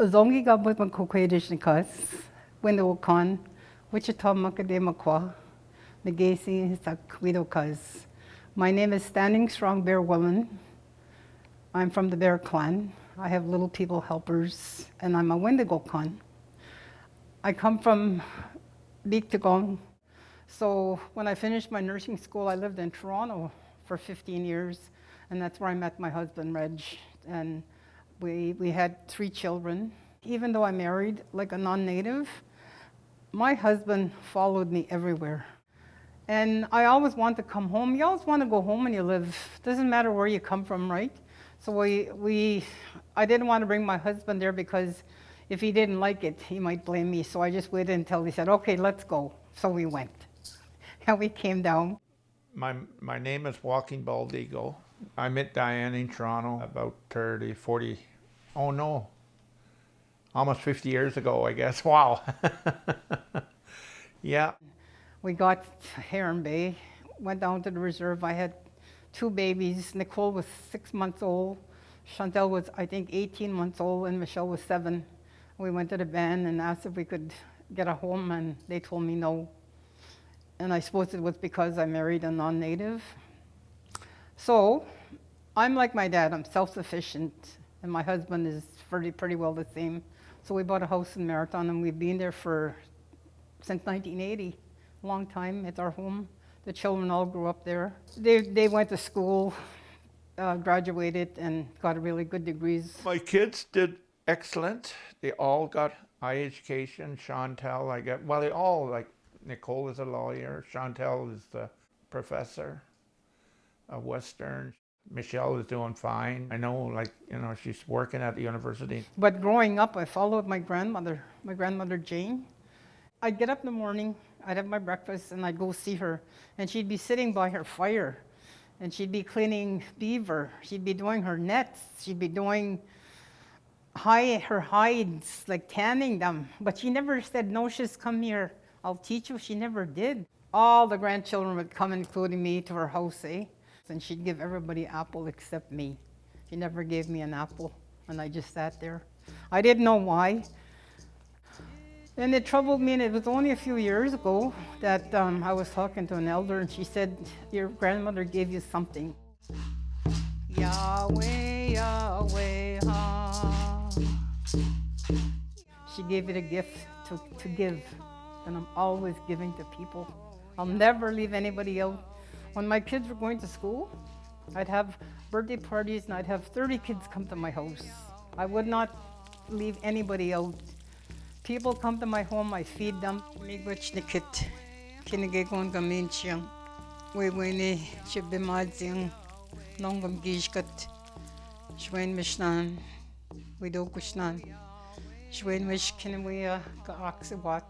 Zongi gabot man kukwedish nikas, window con, Wichita Makadema Negasi Sakwidokas. My name is Standing Strong Bear Woman. I'm from the Bear Clan. I have Little People Helpers, and I'm a Wendigo Con. I come from Bigtagong. So when I finished my nursing school, I lived in Toronto for 15 years, and that's where I met my husband, Reg. And we had 3 children. Even though I married like a non-native, my husband followed me everywhere. And I always want to come home. You always want to go home when you live. Doesn't matter where you come from, right? So I didn't want to bring my husband there because if he didn't like it, he might blame me. So I just waited until he said, okay, let's go. So we went. And we came down. My name is Walking Bald Eagle. I met Diane in Toronto about 30, 40, oh no, almost 50 years ago, I guess. Wow. Yeah. We got to Heron Bay, went down to the reserve. I had 2 babies. Nicole was 6 months old. Chantel was, I think, 18 months old, and Michelle was 7. We went to the band and asked if we could get a home, and they told me no. And I suppose it was because I married a non-native. So I'm like my dad. I'm self-sufficient, and my husband is pretty well the same. So we bought a house in Marathon, and we've been there since 1980. Long time. It's our home. The children all grew up there. They went to school, graduated, and got really good degrees. My kids did excellent. They all got high education. Chantel, they all, like, Nicole is a lawyer. Chantel is the professor of Western. Michelle is doing fine. I know, she's working at the university. But growing up, I followed my grandmother Jane. I'd get up in the morning, I'd have my breakfast, and I'd go see her. And she'd be sitting by her fire, and she'd be cleaning beaver. She'd be doing her nets. She'd be doing her hides, like tanning them. But she never said, no, she's come here, I'll teach you. She never did. All the grandchildren would come, including me, to her house, and she'd give everybody apple except me. She never gave me an apple, and I just sat there. I didn't know why. And it troubled me, and it was only a few years ago that I was talking to an elder, and she said, your grandmother gave you something. Yahweh, Yahweh, ha. She gave it a gift to give, and I'm always giving to people. I'll never leave anybody out. When my kids were going to school, I'd have birthday parties, and I'd have 30 kids come to my house. I would not leave anybody out. People come to my home, I feed them. Migwach nikit, kinigekon gaminchiang. Wewene, chibimadzing, nongam gishkat. Shwain mishnan, widow kushnan. Shwain wish kinawea kaaksawat.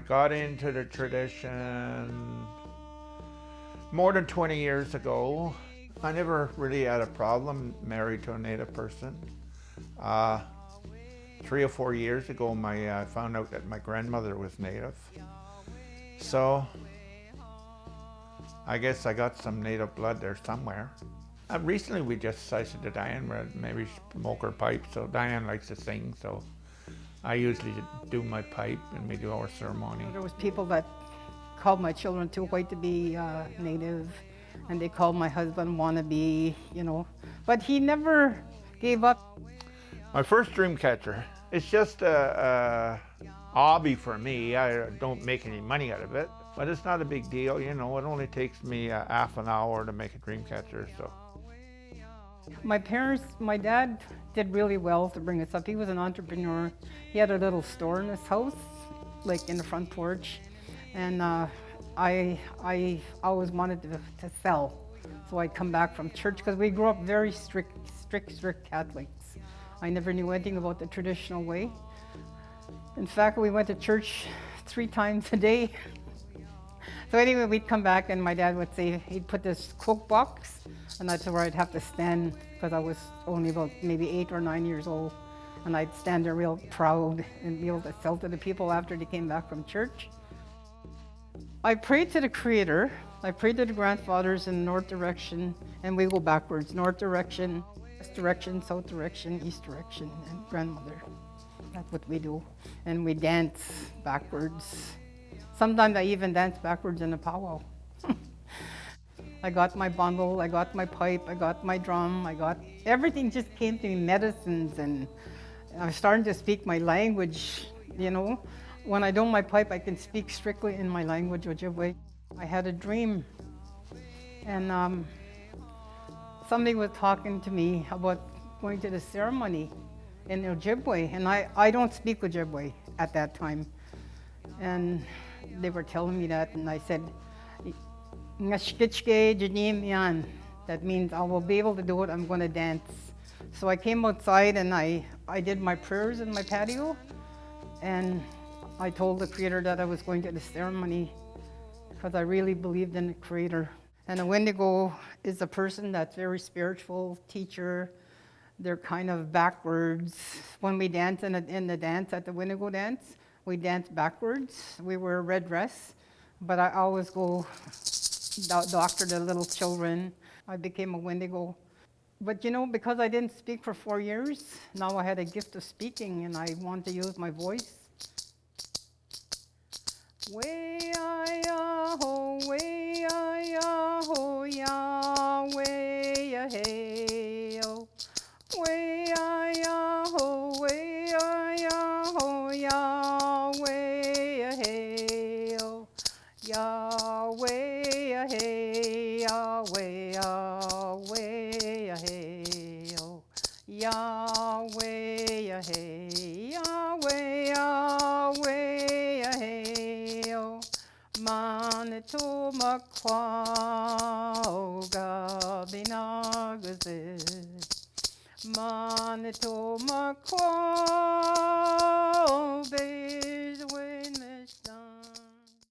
Got into the tradition more than 20 years ago. I never really had a problem married to a Native person. 3 or 4 years ago, I found out that my grandmother was Native. So I guess I got some Native blood there somewhere. Recently I said to Diane, maybe smoke her pipe. So Diane likes to sing, so I usually do my pipe and we do our ceremony. There was people that called my children too white to be Native, and they called my husband wannabe, But he never gave up. My first dream catcher. It's just a hobby for me. I don't make any money out of it, but it's not a big deal. It only takes me half an hour to make a dream catcher. So, my dad did really well to bring us up. He was an entrepreneur. He had a little store in his house, like in the front porch, and I always wanted to sell. So I'd come back from church because we grew up very strict Catholics. I never knew anything about the traditional way. In fact, we went to church 3 times a day. So anyway, we'd come back and my dad would say, he'd put this coke box, and that's where I'd have to stand because I was only about maybe 8 or 9 years old. And I'd stand there real proud and be able to sell to the people after they came back from church. I prayed to the Creator. I prayed to the grandfathers in the north direction, and we go backwards, north direction. direction, south direction, east direction, and grandmother. That's what we do. And we dance backwards. Sometimes I even dance backwards in a powwow. I got my bundle, I got my pipe, I got my drum, everything just came to me, medicines, and I'm starting to speak my language, you know. When I don't my pipe, I can speak strictly in my language, Ojibwe. I had a dream, and somebody was talking to me about going to the ceremony in Ojibwe, and I don't speak Ojibwe at that time. And they were telling me that, and I said, "Ngashkitshke janim yan." That means I will be able to do it, I'm going to dance. So I came outside and I did my prayers in my patio, and I told the Creator that I was going to the ceremony because I really believed in the Creator. And a Wendigo is a person that's very spiritual, teacher. They're kind of backwards. When we dance in the dance at the Wendigo dance, we dance backwards. We wear a red dress, but I always go doctor the little children. I became a Wendigo. But you know, because I didn't speak for 4 years, now I had a gift of speaking and I want to use my voice. Way-ah-ya-ho, way-ah-ya-ho, Yahweh-ya-hey-oh. Way-ah-ya-ho, way-ah-ya-ho, Yahweh-ya-hey-oh. Yahweh-ya-hey, Yahweh-ya-hey-oh. Yahweh-ya-hey, Yahweh-ya-hey-oh. Manito Makwao Gabinagazit. Manito Makwao